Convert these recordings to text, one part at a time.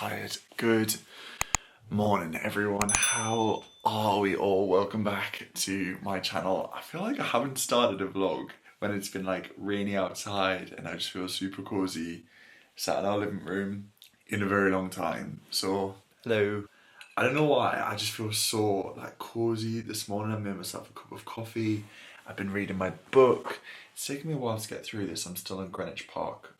tired. Good morning, everyone. How are we all? Welcome back to my channel. I feel like I haven't started a vlog when it's been like rainy outside and I just feel super cozy sat in our living room in a very long time. So, hello. I don't know why, I just feel so like cozy this morning. I made myself a cup of coffee. I've been reading my book. It's taken me a while to get through this. I'm still in Greenwich Park.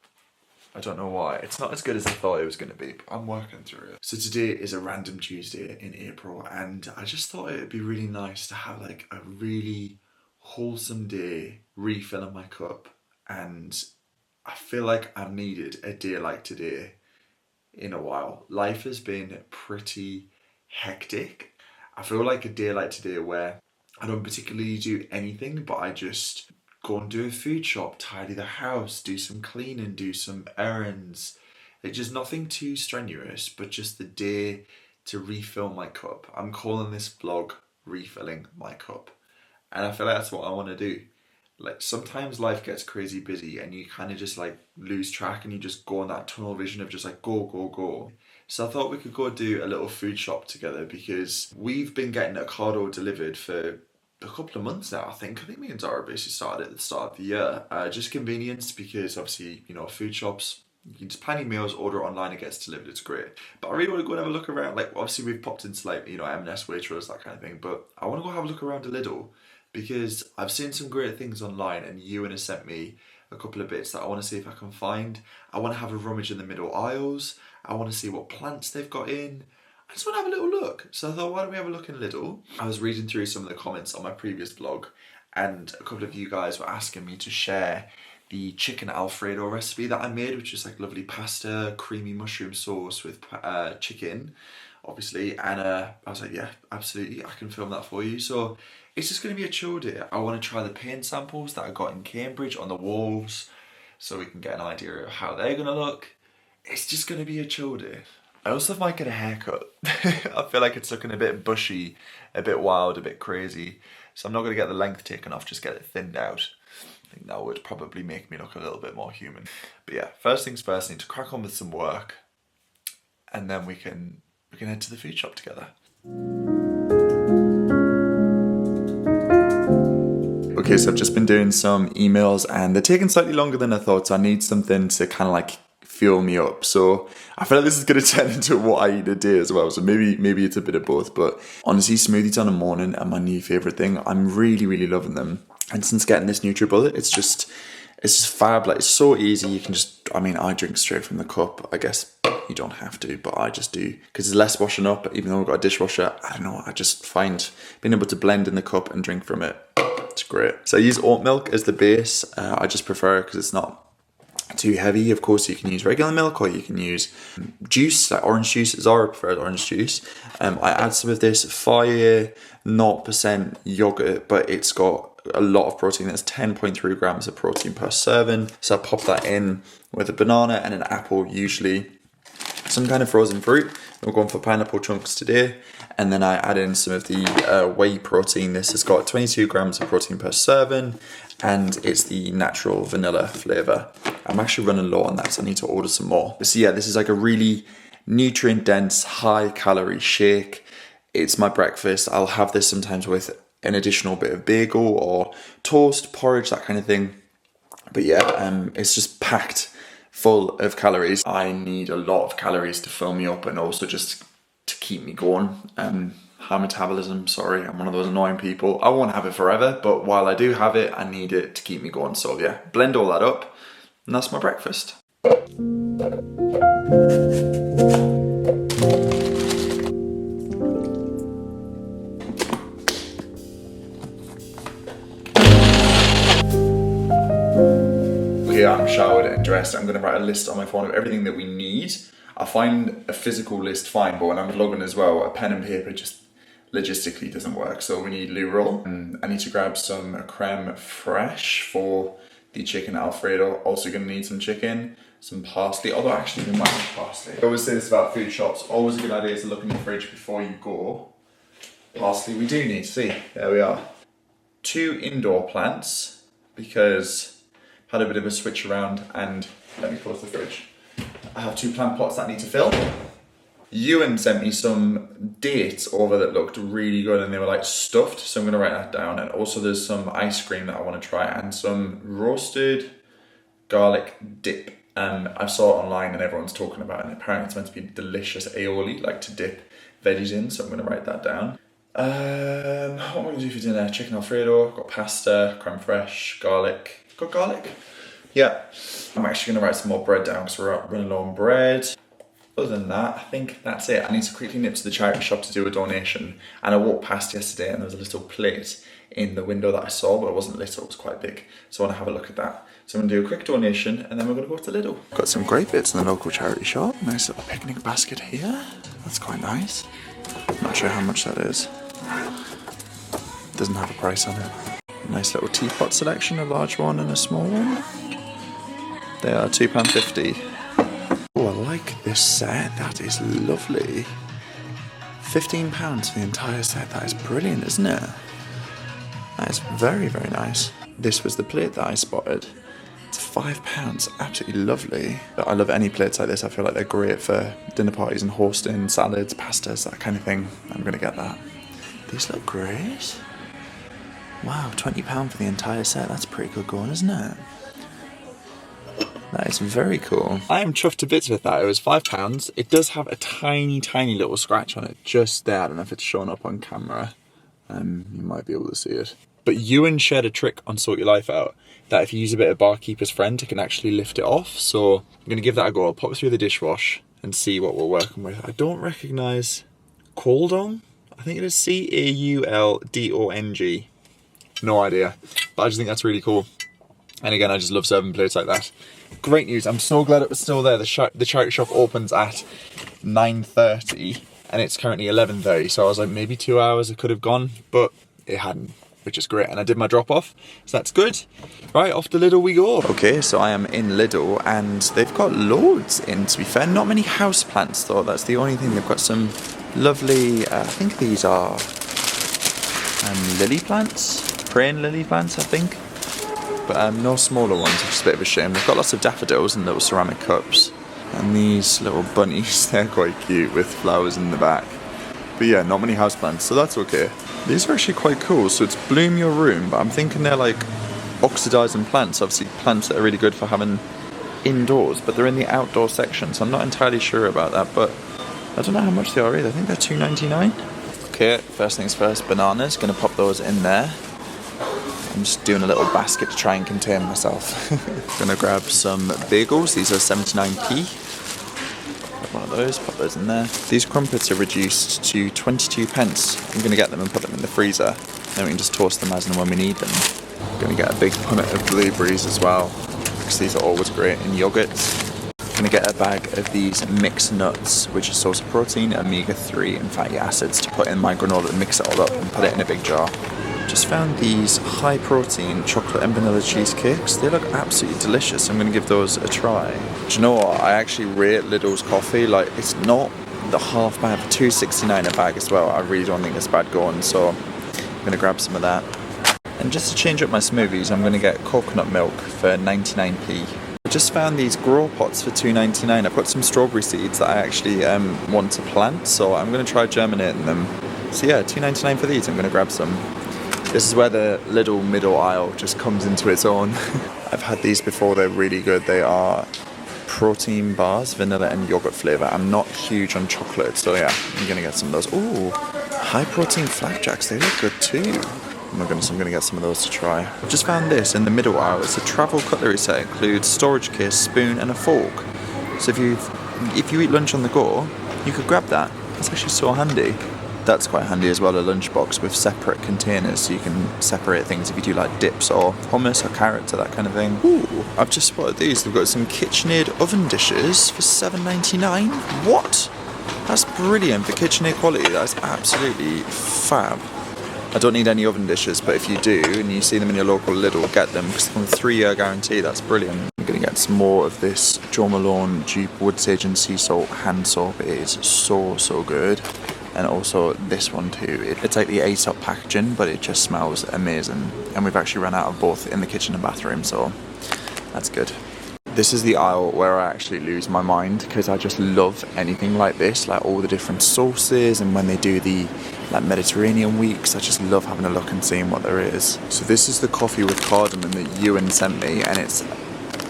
I don't know why. It's not as good as I thought it was going to be, but I'm working through it. So today is a random Tuesday in April, and I just thought it'd be really nice to have like a really wholesome day, refilling my cup, and I feel like I've needed a day like today in a while. Life has been pretty hectic. I feel like a day like today where I don't particularly do anything, but I just go and do a food shop, tidy the house, do some cleaning, do some errands. It's just nothing too strenuous, but just the day to refill my cup. I'm calling this vlog Refilling My Cup. And I feel like that's what I want to do. Like sometimes life gets crazy busy and you kind of just like lose track and you just go on that tunnel vision of just like go, go, go. So I thought we could go do a little food shop together because we've been getting Ocado delivered for a couple of months now, I think me and Zara basically started at the start of the year. Just convenience because obviously, you know, food shops, you can just plan your meals, order it online, it gets delivered, it's great. But I really want to go and have a look around, like obviously we've popped into like, you know, M&S, Waitrose, that kind of thing, but I want to go have a look around a Lidl because I've seen some great things online and Ewan has sent me a couple of bits that I want to see if I can find. I want to have a rummage in the middle aisles. I want to see what plants they've got in. I just want to have a little look. So I thought, why don't we have a look in Lidl? I was reading through some of the comments on my previous vlog and a couple of you guys were asking me to share the chicken Alfredo recipe that I made, which is like lovely pasta, creamy mushroom sauce with chicken, obviously. And I was like, yeah, absolutely, I can film that for you. So it's just going to be a chill day. I want to try the paint samples that I got in Cambridge on the walls so we can get an idea of how they're going to look. It's just going to be a chill day. I also might get a haircut. I feel like it's looking a bit bushy, a bit wild, a bit crazy. So I'm not going to get the length taken off, just get it thinned out. I think that would probably make me look a little bit more human. But yeah, first things first, I need to crack on with some work and then we can head to the food shop together. Okay, so I've just been doing some emails and they're taking slightly longer than I thought, so I need something to kind of like fuel me up. So I feel like this is going to turn into what I eat a day as well. So maybe it's a bit of both, but honestly, smoothies on a morning are my new favorite thing. I'm really loving them. And since getting this NutriBullet, it's just fab. Like it's so easy. You can just, I mean, I drink straight from the cup. I guess you don't have to, but I just do because it's less washing up. Even though we've got a dishwasher, I don't know. I just find being able to blend in the cup and drink from it, it's great. So I use oat milk as the base. I just prefer it because it's not too heavy. Of course, you can use regular milk or you can use juice, like orange juice. Zara prefers orange juice. I add some of this Farrow 0% yogurt, but it's got a lot of protein. There's 10.3 grams of protein per serving. So I pop that in with a banana and an apple, usually some kind of frozen fruit. We're going for pineapple chunks today. And then I add in some of the whey protein. This has got 22 grams of protein per serving and it's the natural vanilla flavour. I'm actually running low on that, so I need to order some more. So yeah, this is like a really nutrient dense, high calorie shake. It's my breakfast. I'll have this sometimes with an additional bit of bagel or toast, porridge, that kind of thing. But yeah, it's just packed full of calories. I need a lot of calories to fill me up and also just to keep me going. High metabolism, sorry, I'm one of those annoying people. I won't have it forever, but while I do have it, I need it to keep me going. So yeah, blend all that up and that's my breakfast. Okay, I'm showered and dressed. I'm gonna write a list on my phone of everything that we need. I find a physical list fine, but when I'm vlogging as well, a pen and paper just logistically doesn't work. So we need loo roll. I need to grab some creme fraiche for the chicken Alfredo. Also gonna need some chicken, some parsley, although actually we might need parsley. I always say this about food shops, always a good idea to look in the fridge before you go. Parsley we do need, see, there we are. 2 indoor plants, because I had a bit of a switch around and let me close the fridge. I have 2 plant pots that need to fill. Ewan sent me some dates over that looked really good and they were like stuffed, so I'm gonna write that down. And also there's some ice cream that I want to try and some roasted garlic dip. I saw it online and everyone's talking about it, and apparently it's meant to be delicious aioli, like to dip veggies in, so I'm gonna write that down. What am I gonna do for dinner? Chicken Alfredo, got pasta, creme fraiche, garlic. Got garlic? Yeah. I'm actually gonna write some more bread down because we're running low on bread. Other than that, I think that's it. I need to quickly nip to the charity shop to do a donation. And I walked past yesterday and there was a little plate in the window that I saw, but it wasn't little, it was quite big. So I want to have a look at that. So I'm going to do a quick donation and then we're going to go to Lidl. Got some great bits in the local charity shop. Nice little picnic basket here. That's quite nice. Not sure how much that is. Doesn't have a price on it. Nice little teapot selection, a large one and a small one. They are £2.50. Oh, I like this set. That is lovely. £15 for the entire set. That is brilliant, isn't it? That is very, very nice. This was the plate that I spotted. It's £5. Absolutely lovely. I love any plates like this. I feel like they're great for dinner parties and hosting, salads, pastas, that kind of thing. I'm going to get that. These look great. Wow, £20 for the entire set. That's pretty good going, isn't it? That is very cool. I am chuffed to bits with that. It was £5. It does have a tiny, tiny little scratch on it just there. I don't know if it's showing up on camera. You might be able to see it. But Ewan shared a trick on Sort Your Life Out that if you use a bit of Barkeeper's Friend, it can actually lift it off. So I'm going to give that a go. I'll pop it through the dishwash and see what we're working with. I don't recognise Cauldong. I think it is Cauldong. No idea. But I just think that's really cool. And again, I just love serving plates like that. Great news. I'm so glad it was still there. The charity shop opens at 9:30 and it's currently 11:30. So I was like, maybe 2 hours it could have gone, but it hadn't, which is great. And I did my drop off, so that's good. Right, off to Lidl we go. Okay, so I am in Lidl and they've got loads in, to be fair. Not many house plants though. That's the only thing. They've got some lovely, I think these are lily plants. Praying lily plants, I think. But no smaller ones, which is a bit of a shame. They've got lots of daffodils in little ceramic cups. And these little bunnies, they're quite cute with flowers in the back. But yeah, not many houseplants, so that's okay. These are actually quite cool. So it's Bloom Your Room, but I'm thinking they're like oxidizing plants. Obviously plants that are really good for having indoors, but they're in the outdoor section, so I'm not entirely sure about that. But I don't know how much they are either. I think they're £2.99. Okay, first things first, bananas. Gonna pop those in there. I'm just doing a little basket to try and contain myself. Gonna grab some bagels. These are 79p. Grab one of those, pop those in there. These crumpets are reduced to 22p. I'm gonna get them and put them in the freezer. Then we can just toast them as and when we need them. I'm gonna get a big punnet of blueberries as well, because these are always great in yogurts. I'm gonna get a bag of these mixed nuts, which is source of protein, omega-3 and fatty acids, to put in my granola and mix it all up and put it in a big jar. Just found these high protein chocolate and vanilla cheesecakes. They look absolutely delicious. I'm gonna give those a try. Do you know what? I actually rate Lidl's coffee. Like, it's not the half bad for £2.69 a bag as well. I really don't think it's bad going, so I'm gonna grab some of that. And just to change up my smoothies, I'm gonna get coconut milk for 99p. I just found these grow pots for £2.99. I've got some strawberry seeds that I actually want to plant, so I'm gonna try germinating them. So yeah, £2.99 for these. I'm gonna grab some. This is where the Lidl middle aisle just comes into its own. I've had these before, they're really good. They are protein bars, vanilla and yogurt flavour. I'm not huge on chocolate, so yeah, I'm gonna get some of those. Ooh, high protein flapjacks, they look good too. Oh my goodness, I'm gonna get some of those to try. I've just found this in the middle aisle. It's a travel cutlery set. It includes storage case, spoon and a fork. So if you eat lunch on the go, you could grab that. That's actually so handy. That's quite handy as well, a lunchbox with separate containers, so you can separate things if you do like dips or hummus or carrots or that kind of thing. Ooh, I've just spotted these. They've got some KitchenAid oven dishes for £7.99. What? That's brilliant for KitchenAid quality. That's absolutely fab. I don't need any oven dishes, but if you do and you see them in your local Lidl, get them because they're on a 3-year guarantee. That's brilliant. I'm going to get some more of this Jo Malone dupe wood sage and sea salt hand soap. It is so good. And also this one too. It's like the ASOP packaging, but it just smells amazing. And we've actually run out of both in the kitchen and bathroom, so that's good. This is the aisle where I actually lose my mind because I just love anything like this, like all the different sauces, and when they do the like Mediterranean weeks, I just love having a look and seeing what there is. So this is the coffee with cardamom that Ewan sent me, and it's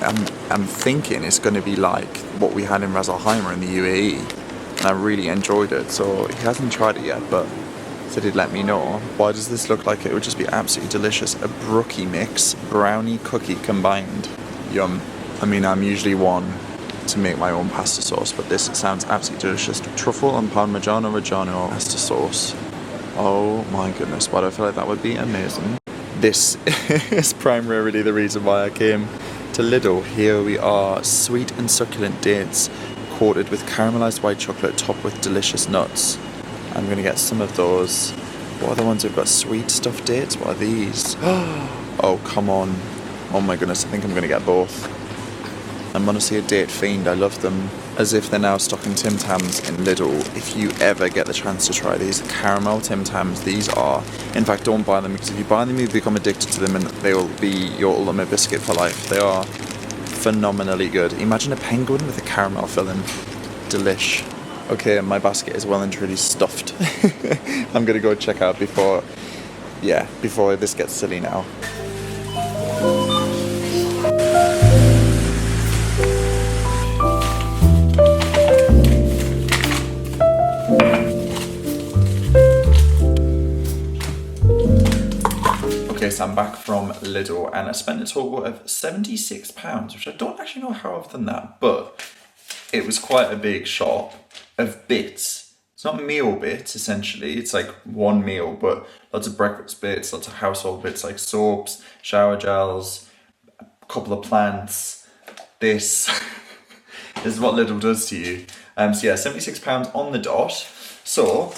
I'm thinking it's going to be like what we had in Ras Al Khaimah in the UAE, and I really enjoyed it. So he hasn't tried it yet, but said he'd let me know. Why does this look like it would just be absolutely delicious? A brookie mix, brownie cookie combined. Yum. I mean, I'm usually one to make my own pasta sauce, but this sounds absolutely delicious. Truffle and Parmigiano Reggiano pasta sauce. Oh my goodness, but I feel like that would be amazing. This is primarily the reason why I came to Lidl. Here we are, sweet and succulent dates coated with caramelized white chocolate topped with delicious nuts. I'm going to get some of those. What are the ones who've got sweet stuffed dates? What are these? Oh, come on. Oh my goodness, I think I'm going to get both. I'm honestly a date fiend, I love them. As if they're now stocking Tim Tams in Lidl. If you ever get the chance to try these caramel Tim Tams, these are, in fact don't buy them, because if you buy them you become addicted to them and they will be your ultimate biscuit for life. They are phenomenally good. Imagine a penguin with a caramel filling. Delish. Okay, my basket is well and truly stuffed. I'm gonna go check out before this gets silly now. Okay, so I'm back from Lidl and I spent a total of £76, which I don't actually know how I've done that, but it was quite a big shop of bits. It's not meal bits, essentially. It's like one meal, but lots of breakfast bits, lots of household bits like soaps, shower gels, a couple of plants. This is what Lidl does to you. So yeah, £76 on the dot. So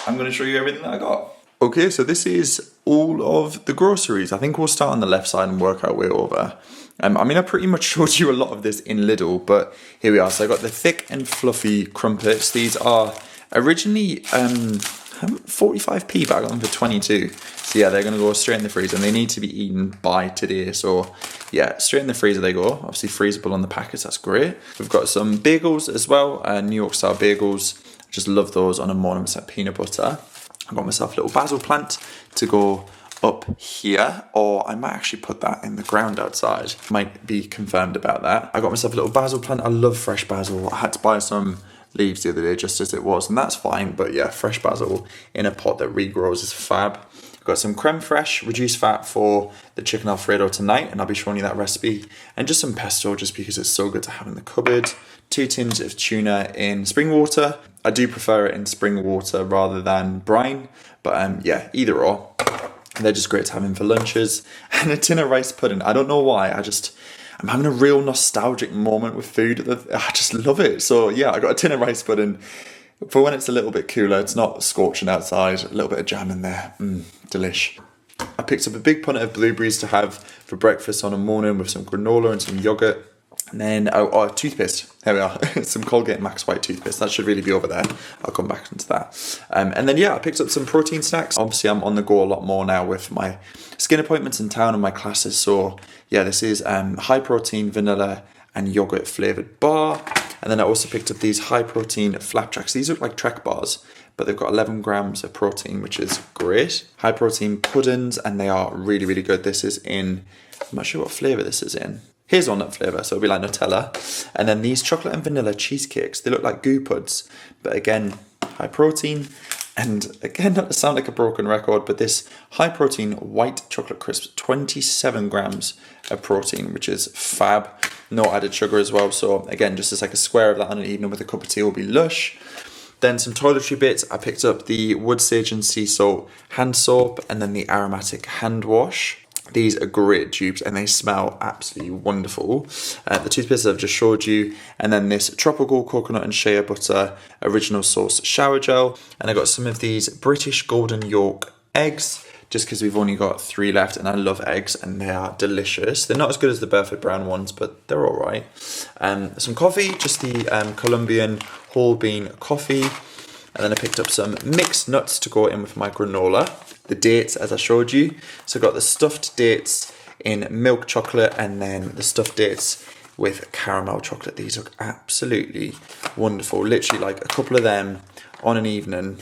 I'm going to show you everything that I got. Okay, so this is all of the groceries. I think we'll start on the left side and work our way over. I mean, I pretty much showed you a lot of this in Lidl, but here we are. So I got the thick and fluffy crumpets. These are originally 45p, but I got them for 22. So yeah, they're going to go straight in the freezer and they need to be eaten by today. So yeah, straight in the freezer they go. Obviously freezable on the packets, that's great. We've got some bagels as well, New York style bagels. I just love those on a morning with some peanut butter. I got myself a little basil plant to go up here, or I might actually put that in the ground outside. Might be confirmed about that. I got myself a little basil plant. I love fresh basil. I had to buy some leaves the other day just as it was, and that's fine, but yeah, fresh basil in a pot that regrows is fab. I've got some creme fraiche, reduced fat for the chicken Alfredo tonight, and I'll be showing you that recipe, and just some pesto just because it's so good to have in the cupboard. 2 tins of tuna in spring water. I do prefer it in spring water rather than brine, but yeah, either or. They're just great to have in for lunches. And a tin of rice pudding. I don't know why, I'm having a real nostalgic moment with food. I just love it. So yeah, I got a tin of rice pudding for when it's a little bit cooler. It's not scorching outside. A little bit of jam in there. Delish. I picked up a big punnet of blueberries to have for breakfast on a morning with some granola and some yogurt. And then, toothpaste. Here we are. Some Colgate Max White toothpaste. That should really be over there. I'll come back into that. And then, yeah, I picked up some protein snacks. Obviously, I'm on the go a lot more now with my skin appointments in town and my classes. So, yeah, this is high protein vanilla and yogurt flavoured bar. And then I also picked up these high protein flapjacks. These look like Trek bars, but they've got 11 grams of protein, which is great. High protein puddings, and they are really, really good. This is in, I'm not sure what flavour this is in. Hazelnut flavour, so it'll be like Nutella. And then these chocolate and vanilla cheesecakes, they look like goo puds, but again, high protein. And again, not to sound like a broken record, but this high protein white chocolate crisp, 27 grams of protein, which is fab. No added sugar as well. So again, just as like a square of that on an evening with a cup of tea will be lush. Then some toiletry bits. I picked up the Wood Sage and Sea Salt hand soap and then the aromatic hand wash. These are great dupes and they smell absolutely wonderful. The toothpaste I've just showed you, and then this tropical coconut and shea butter original sauce shower gel. And I got some of these British golden yolk eggs, just because we've only got 3 left, and I love eggs and they are delicious. They're not as good as the Burford Brown ones, but they're all right. Some coffee, just the Colombian whole bean coffee. And then I picked up some mixed nuts to go in with my granola. The dates, as I showed you. So I got the stuffed dates in milk chocolate and then the stuffed dates with caramel chocolate. These look absolutely wonderful. Literally like a couple of them on an evening.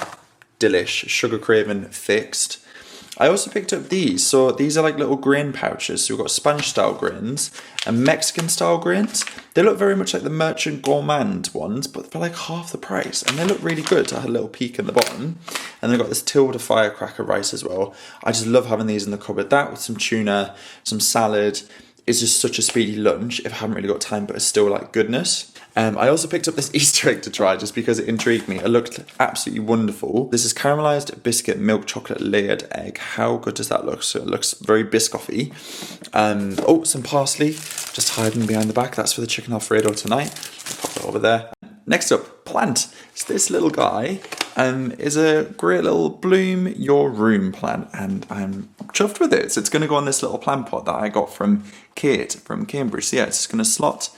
Delish. Sugar craving fixed. I also picked up these. So these are like little grain pouches. So we've got Spanish style grains and Mexican style grains. They look very much like the Merchant Gourmand ones, but for like half the price. And they look really good. I had a little peek in the bottom. And they've got this Tilda firecracker rice as well. I just love having these in the cupboard. That with some tuna, some salad. It's just such a speedy lunch if I haven't really got time, but it's still like goodness. I also picked up this Easter egg to try just because it intrigued me. It looked absolutely wonderful. This is caramelized biscuit milk chocolate layered egg. How good does that look? So it looks very biscoffy. Oh, some parsley just hiding behind the back. That's for the chicken Alfredo tonight. I'll pop it over there. Next up, plant. So this little guy is a great little bloom your room plant, and I'm chuffed with it. So it's going to go on this little plant pot that I got from Kate from Cambridge. So yeah, it's just going to slot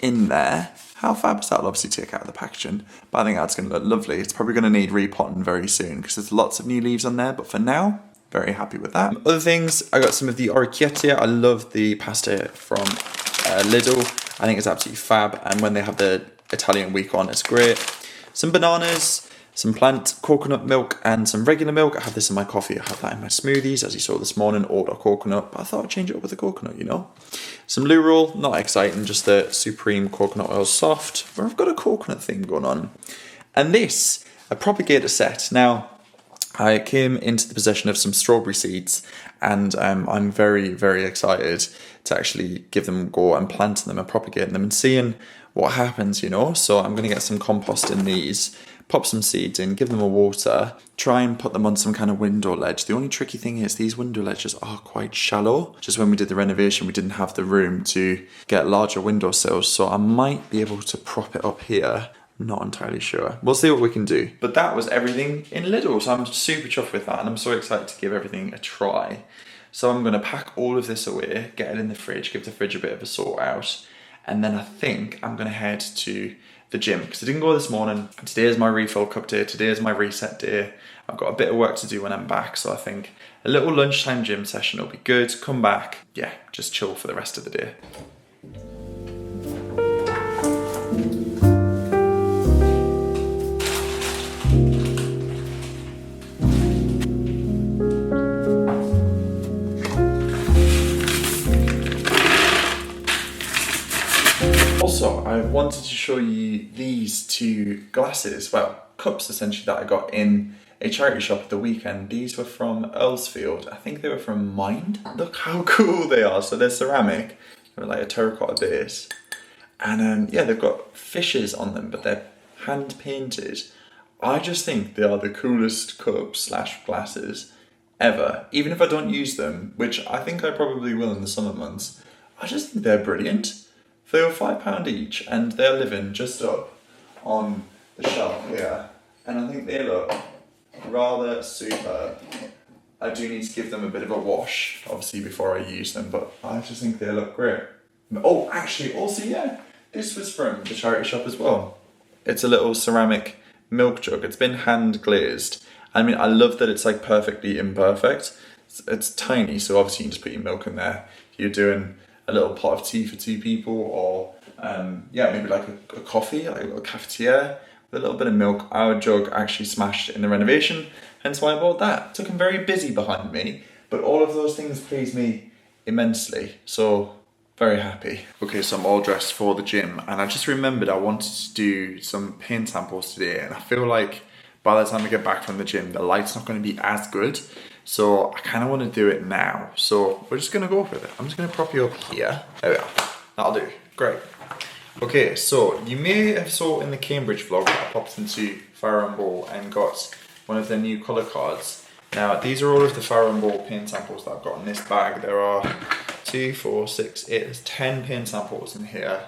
in there. How fab is that? I'll obviously take out of the packaging, but I think that's going to look lovely. It's probably going to need repotting very soon because there's lots of new leaves on there, but for now, very happy with that. Other things, I got some of the orecchiette. I love the pasta from Lidl. I think it's absolutely fab, and when they have the Italian week on, it's great. Some bananas, some plant coconut milk, and some regular milk. I have this in my coffee. I have that in my smoothies, as you saw this morning, all the coconut, but I thought I'd change it up with the coconut, you know. Some loo roll, not exciting, just the supreme coconut oil soft, but I've got a coconut thing going on. And this, a propagator set. Now, I came into the possession of some strawberry seeds, and I'm very, very excited to actually give them a go and planting them and propagating them and seeing what happens, you know. So I'm going to get some compost in these, pop some seeds in, give them a water, try and put them on some kind of window ledge. The only tricky thing is these window ledges are quite shallow. Just when we did the renovation, we didn't have the room to get larger window sills, so I might be able to prop it up here. I'm not entirely sure. We'll see what we can do. But that was everything in Lidl, so I'm super chuffed with that, and I'm so excited to give everything a try. So I'm going to pack all of this away, get it in the fridge, give the fridge a bit of a sort out, and then I think I'm going to head to the gym because I didn't go this morning. Today is my refill cup day. Today is my reset day. I've got a bit of work to do when I'm back, so I think a little lunchtime gym session will be good. Come back, yeah, just chill for the rest of the day. Also, I wanted to show you these two glasses, well, cups essentially, that I got in a charity shop at the weekend. These were from Earlsfield. I think they were from Mind. Look how cool they are. So they're ceramic, they're like a terracotta base. And yeah, they've got fishes on them, but they're hand painted. I just think they are the coolest cups slash glasses ever. Even if I don't use them, which I think I probably will in the summer months, I just think they're brilliant. They were £5 each, and they're living just up on the shelf here, and I think they look rather superb. I do need to give them a bit of a wash, obviously, before I use them, but I just think they look great. Oh, actually, also, yeah, this was from the charity shop as well. It's a little ceramic milk jug. It's been hand glazed. I mean, I love that it's like perfectly imperfect. It's tiny, so obviously you can just put your milk in there. You're doing a little pot of tea for two people, or yeah, maybe like a coffee, like a little cafetiere with a little bit of milk. Our jug actually smashed in the renovation, hence why I bought that. Took him very busy behind me, but all of those things please me immensely, so very happy. Okay, so I'm all dressed for the gym, and I just remembered I wanted to do some paint samples today, and I feel like by the time I get back from the gym, the light's not going to be as good. So I kind of want to do it now. So we're just going to go for it. I'm just going to prop you up here. There we are. That'll do. Great. Okay, so you may have saw in the Cambridge vlog that I popped into Farrow and Ball and got one of their new colour cards. Now, these are all of the Farrow and Ball paint samples that I've got in this bag. There are 2, 4, 6, 8, there's 10 paint samples in here.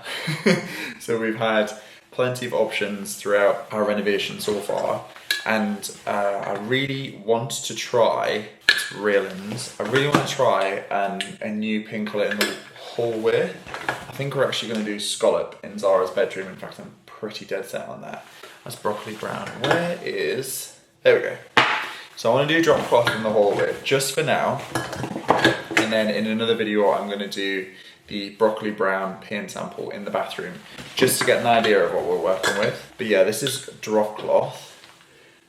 So we've had plenty of options throughout our renovation so far. And I really want to try, it's railings, I really want to try a new pink colour in the hallway. I think we're actually going to do scallop in Zara's bedroom. In fact, I'm pretty dead set on that. That's broccoli brown. Where is, there we go. So I want to do drop cloth in the hallway, just for now. And then in another video, I'm going to do the broccoli brown paint sample in the bathroom just to get an idea of what we're working with. But yeah, this is drop cloth.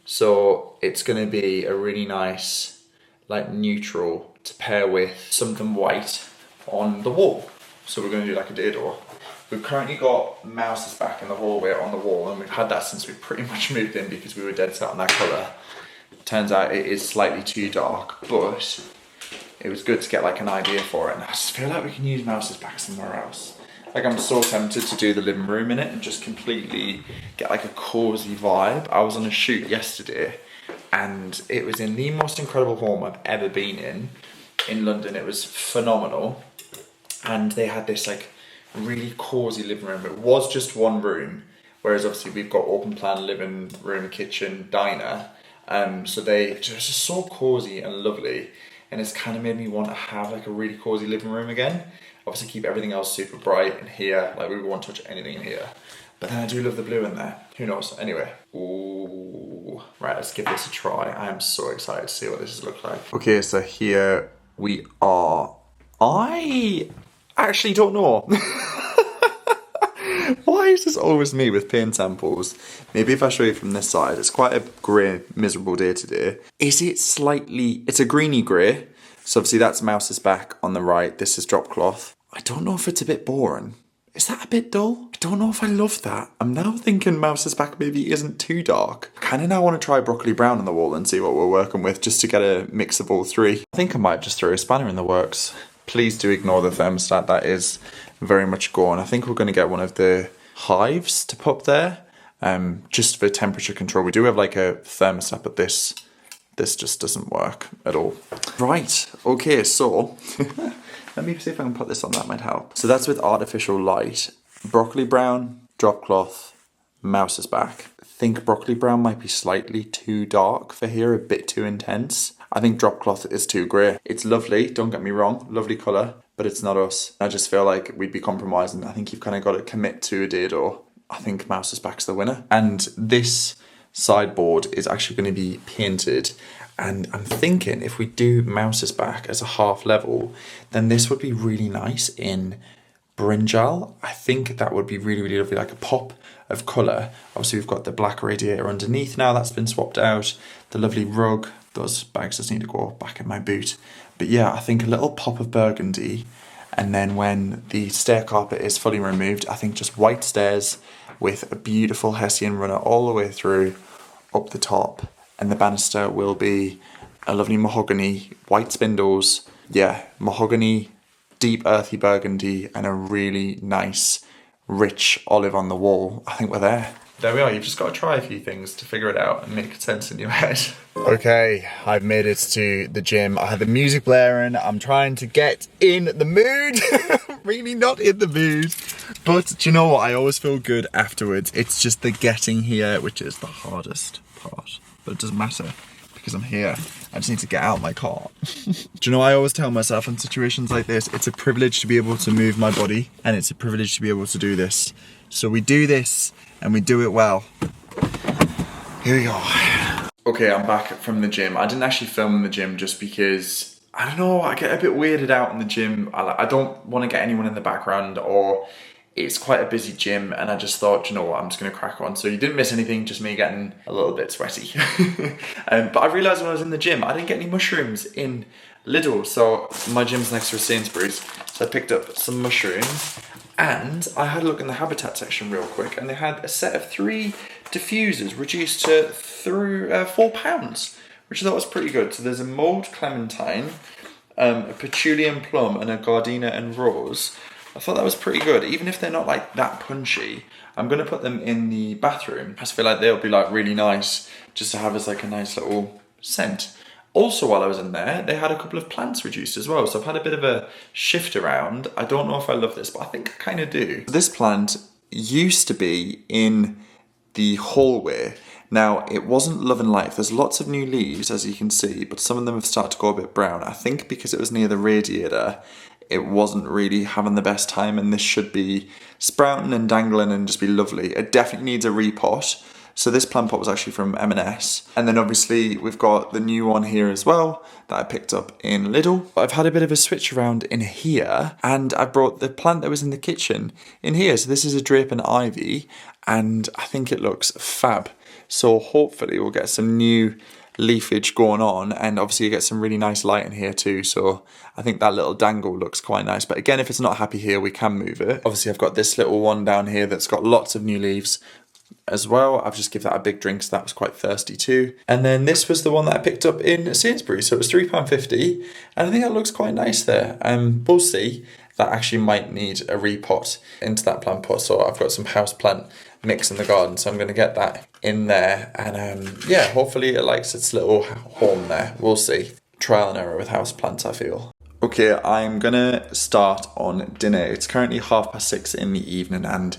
So it's going to be a really nice, like neutral to pair with something white on the wall. So we're going to do like a dado. We've currently got mouses back in the hallway on the wall, and we've had that since we pretty much moved in because we were dead set on that colour. Turns out it is slightly too dark, but it was good to get like an idea for it. And I just feel like we can use mouses back somewhere else. Like I'm so tempted to do the living room in it and just completely get like a cosy vibe. I was on a shoot yesterday and it was in the most incredible home I've ever been in London. It was phenomenal. And they had this like really cosy living room. It was just one room, whereas obviously we've got open plan living room, kitchen, diner. So they just so cosy and lovely, and it's kind of made me want to have like a really cosy living room again. Obviously keep everything else super bright in here, like we won't touch anything in here. But then I do love the blue in there. Who knows? Anyway, ooh, right, let's give this a try. I am so excited to see what this looks like. Okay, so here we are. I actually don't know. Why is this always me with paint samples? Maybe if I show you from this side, it's quite a grey, miserable day today. Is it slightly, it's a greeny grey. So obviously that's mouse's back on the right. This is drop cloth. I don't know if it's a bit boring. Is that a bit dull? I don't know if I love that. I'm now thinking mouse's back maybe isn't too dark. I kind of now want to try broccoli brown on the wall and see what we're working with just to get a mix of all three. I think I might just throw a spanner in the works. Please do ignore the thermostat, that is very much gone. I think we're going to get one of the hives to put there, just for temperature control. We do have like a thermostat, but this just doesn't work at all. Right, okay, so let me see if I can put this on, that might help. So that's with artificial light. Broccoli brown, drop cloth, mouse's back. I think broccoli brown might be slightly too dark for here, a bit too intense. I think drop cloth is too grey. It's lovely, don't get me wrong, lovely colour, but it's not us. I just feel like we'd be compromising. I think you've kind of got to commit to a dado. I think mouse's back's the winner. And this sideboard is actually going to be painted. And I'm thinking if we do mouse's back as a half level, then this would be really nice in brinjal. I think that would be really, really lovely, like a pop of colour. Obviously we've got the black radiator underneath now, that's been swapped out. The lovely rug, those bags just need to go back in my boot. But yeah, I think a little pop of burgundy. And then when the stair carpet is fully removed, I think just white stairs with a beautiful Hessian runner all the way through up the top. And the banister will be a lovely mahogany, white spindles. Yeah, mahogany, deep earthy burgundy, and a really nice, rich olive on the wall. I think we're there. There we are, you've just got to try a few things to figure it out and make sense in your head. Okay, I've made it to the gym. I had the music blaring. I'm trying to get in the mood. Really not in the mood. But do you know what? I always feel good afterwards. It's just the getting here, which is the hardest part. But it doesn't matter because I'm here. I just need to get out my car. Do you know, I always tell myself in situations like this, it's a privilege to be able to move my body and it's a privilege to be able to do this. So we do this and we do it well. Here we go. Okay, I'm back from the gym. I didn't actually film in the gym just because, I don't know, I get a bit weirded out in the gym. I don't want to get anyone in the background, or it's quite a busy gym, and I just thought, you know what, I'm just going to crack on. So you didn't miss anything, just me getting a little bit sweaty. But I realised when I was in the gym, I didn't get any mushrooms in Lidl. So my gym's next to a Sainsbury's. So I picked up some mushrooms, and I had a look in the habitat section real quick, and they had a set of 3 diffusers reduced to £4, which I thought was pretty good. So there's a mulled clementine, a patchouli and plum, and a gardenia and rose. I thought that was pretty good, even if they're not like that punchy. I'm gonna put them in the bathroom. I just feel like they'll be like really nice just to have as like a nice little scent. Also, while I was in there, they had a couple of plants reduced as well. So I've had a bit of a shift around. I don't know if I love this, but I think I kind of do. This plant used to be in the hallway. Now, it wasn't loving life. There's lots of new leaves, as you can see, but some of them have started to go a bit brown. I think because it was near the radiator, it wasn't really having the best time, and this should be sprouting and dangling and just be lovely. It definitely needs a repot. So this plant pot was actually from M&S. And then obviously we've got the new one here as well that I picked up in Lidl. I've had a bit of a switch around in here, and I brought the plant that was in the kitchen in here. So this is a drape and ivy, and I think it looks fab. So hopefully we'll get some new leafage going on, and obviously you get some really nice light in here too, so I think that little dangle looks quite nice. But again, if it's not happy here, we can move it. Obviously I've got this little one down here that's got lots of new leaves as well. I've just given that a big drink, so that was quite thirsty too. And then this was the one that I picked up in Sainsbury's, so it was £3.50, and I think that looks quite nice there. We'll see. That actually might need a repot into that plant pot, so I've got some house plant mix in the garden, so I'm going to get that in there, and yeah, hopefully it likes its little home there. We'll see. Trial and error with house plants, I feel. Okay, I'm gonna start on dinner. It's currently 6:30 in the evening, and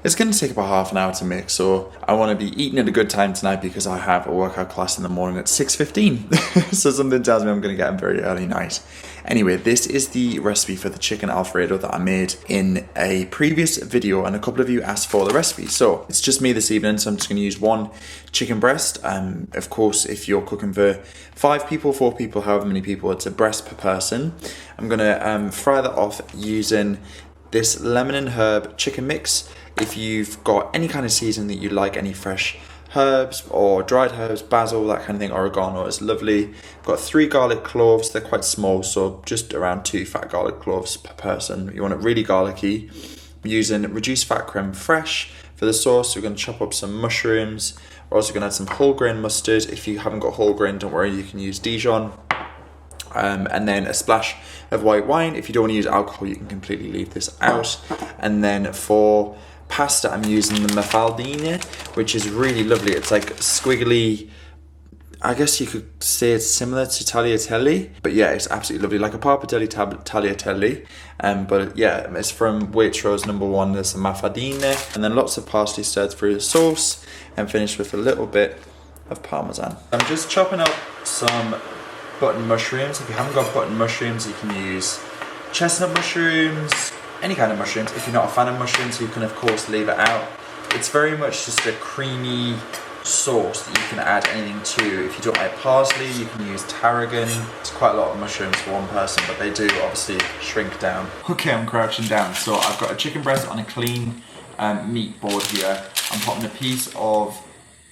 it's gonna take about half an hour to make, so I want to be eating at a good time tonight because I have a workout class in the morning at 6:15. So something tells me I'm gonna get a very early night. Anyway, this is the recipe for the chicken Alfredo that I made in a previous video, and a couple of you asked for the recipe. So it's just me this evening, so I'm just going to use one chicken breast. Of course, if you're cooking for 5 people, 4 people, however many people, it's a breast per person. I'm going to fry that off using this lemon and herb chicken mix. If you've got any kind of seasoning that you like, any fresh herbs or dried herbs, basil, that kind of thing, oregano is lovely. I've got 3 garlic cloves. They're quite small, so just around 2 fat garlic cloves per person. You want it really garlicky. I'm using reduced fat creme fraiche for the sauce. We're going to chop up some mushrooms. We're also going to add some whole grain mustard. If you haven't got whole grain, don't worry, you can use Dijon. And then a splash of white wine. If you don't want to use alcohol, you can completely leave this out. And then for pasta, I'm using the mafaldine, which is really lovely. It's like squiggly, I guess you could say it's similar to tagliatelle, but yeah, it's absolutely lovely, like a pappardelle tagliatelle. But yeah, it's from Waitrose #1. There's the mafaldine, and then lots of parsley stirred through the sauce, and finished with a little bit of parmesan. I'm just chopping up some button mushrooms. If you haven't got button mushrooms, you can use chestnut mushrooms, any kind of mushrooms. If you're not a fan of mushrooms, you can of course leave it out. It's very much just a creamy sauce that you can add anything to. If you don't like parsley, you can use tarragon. It's quite a lot of mushrooms for one person, but they do obviously shrink down. Okay, I'm crouching down. So I've got a chicken breast on a clean meat board here. I'm popping a piece of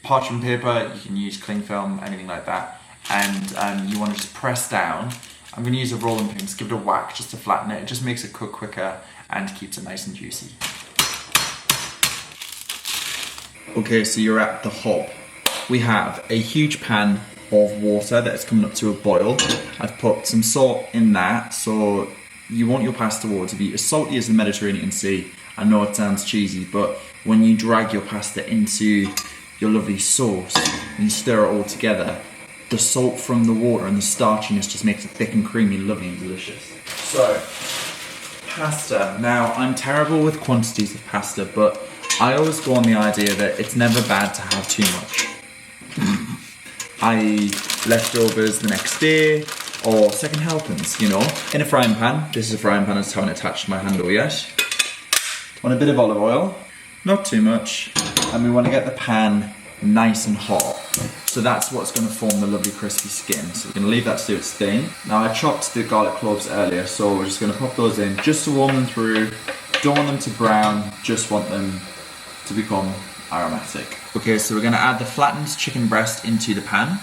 parchment paper. You can use cling film, anything like that. And you want to just press down. I'm going to use a rolling pin, just give it a whack just to flatten it. It just makes it cook quicker and keeps it nice and juicy. Okay, so you're at the hob. We have a huge pan of water that's coming up to a boil. I've put some salt in that, so you want your pasta water to be as salty as the Mediterranean Sea. I know it sounds cheesy, but when you drag your pasta into your lovely sauce and you stir it all together, the salt from the water and the starchiness just makes it thick and creamy, lovely and delicious. So, pasta. Now, I'm terrible with quantities of pasta, but I always go on the idea that it's never bad to have too much. I leftovers the next day, or second helpings, you know. In a frying pan. This is a frying pan, I just haven't attached my handle yet. Want a bit of olive oil, not too much. And we want to get the pan nice and hot. So that's what's going to form the lovely crispy skin. So we're going to leave that to do its thing. Now I chopped the garlic cloves earlier, so we're just going to pop those in just to warm them through. Don't want them to brown, just want them to become aromatic. Okay, so we're going to add the flattened chicken breast into the pan.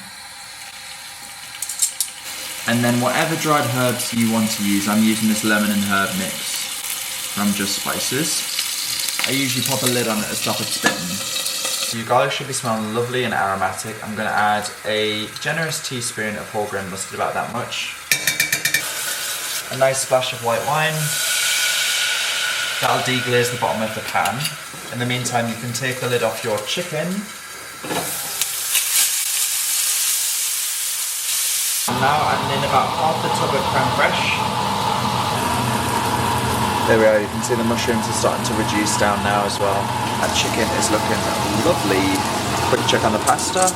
And then whatever dried herbs you want to use, I'm using this lemon and herb mix from Just Spices. I usually pop a lid on it to stop it spitting. Your garlic should be smelling lovely and aromatic. I'm going to add a generous teaspoon of whole grain mustard, about that much. A nice splash of white wine. That'll deglaze the bottom of the pan. In the meantime, you can take the lid off your chicken. I'm now adding in about half the tub of creme fraiche. There we are, you can see the mushrooms are starting to reduce down now as well. That chicken is looking lovely. Quick check on the pasta.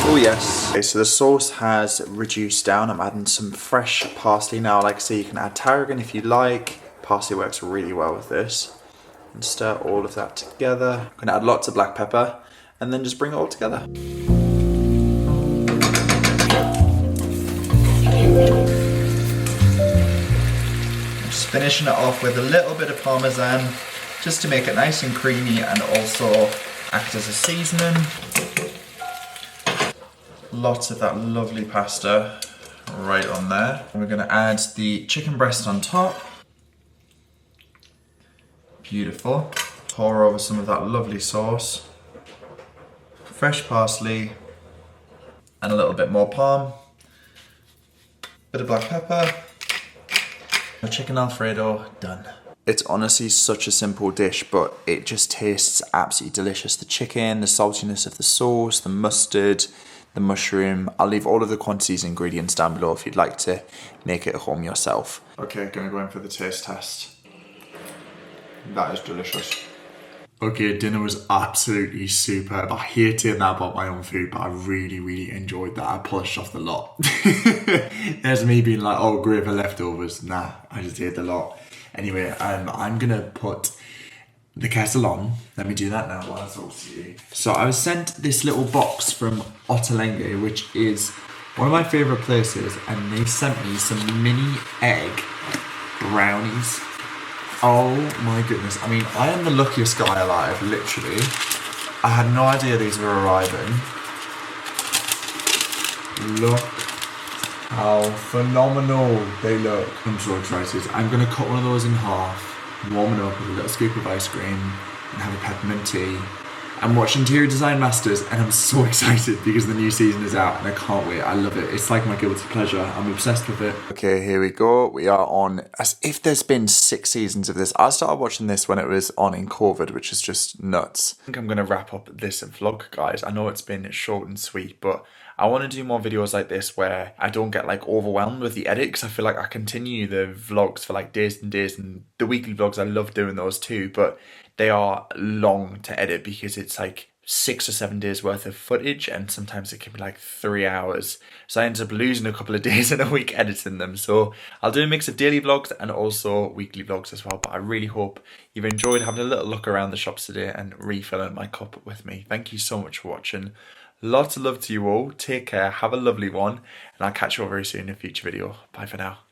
Oh yes. Okay, so the sauce has reduced down. I'm adding some fresh parsley now. Like I say, you can add tarragon if you like. Parsley works really well with this. and stir all of that together. I'm gonna add lots of black pepper and then just bring it all together. Just finishing it off with a little bit of parmesan just to make it nice and creamy and also act as a seasoning. Lots of that lovely pasta right on there. And we're gonna add the chicken breast on top. Beautiful. Pour over some of that lovely sauce. Fresh parsley and a little bit more parm. Bit of black pepper. The chicken Alfredo done. It's honestly such a simple dish, but it just tastes absolutely delicious. The chicken, the saltiness of the sauce, the mustard, the mushroom. I'll leave all of the quantities and ingredients down below if you'd like to make it at home yourself. Okay, gonna go in for the taste test. That is delicious. Okay, dinner was absolutely superb. I hate saying that about my own food, but I really enjoyed that. I polished off the lot. There's me being like, oh, great for leftovers. Nah, I just ate the lot. Anyway, I'm gonna put the kettle on. Let me do that now while I talk to you. So I was sent this little box from Ottolenghi, which is one of my favourite places, and they sent me some mini egg brownies. Oh my goodness. I mean, I am the luckiest guy alive, literally. I had no idea these were arriving. Look how phenomenal they look. I'm so excited. I'm gonna cut one of those in half, warm it up with a little scoop of ice cream, and have a peppermint tea. I'm watching Interior Design Masters and I'm so excited because the new season is out and I can't wait. I love it. It's like my guilty pleasure. I'm obsessed with it. Okay, here we go. We are on, as if there's been 6 seasons of this. I started watching this when it was on in COVID, which is just nuts. I think I'm going to wrap up this vlog, guys. I know it's been short and sweet, but I want to do more videos like this where I don't get like overwhelmed with the edit, because I feel like I continue the vlogs for like days and days, and the weekly vlogs, I love doing those too, but they are long to edit because it's like 6 or 7 days worth of footage, and sometimes it can be like 3 hours. So I end up losing a couple of days in a week editing them. So I'll do a mix of daily vlogs and also weekly vlogs as well. But I really hope you've enjoyed having a little look around the shops today and refilling my cup with me. Thank you so much for watching. Lots of love to you all. Take care. Have a lovely one. And I'll catch you all very soon in a future video. Bye for now.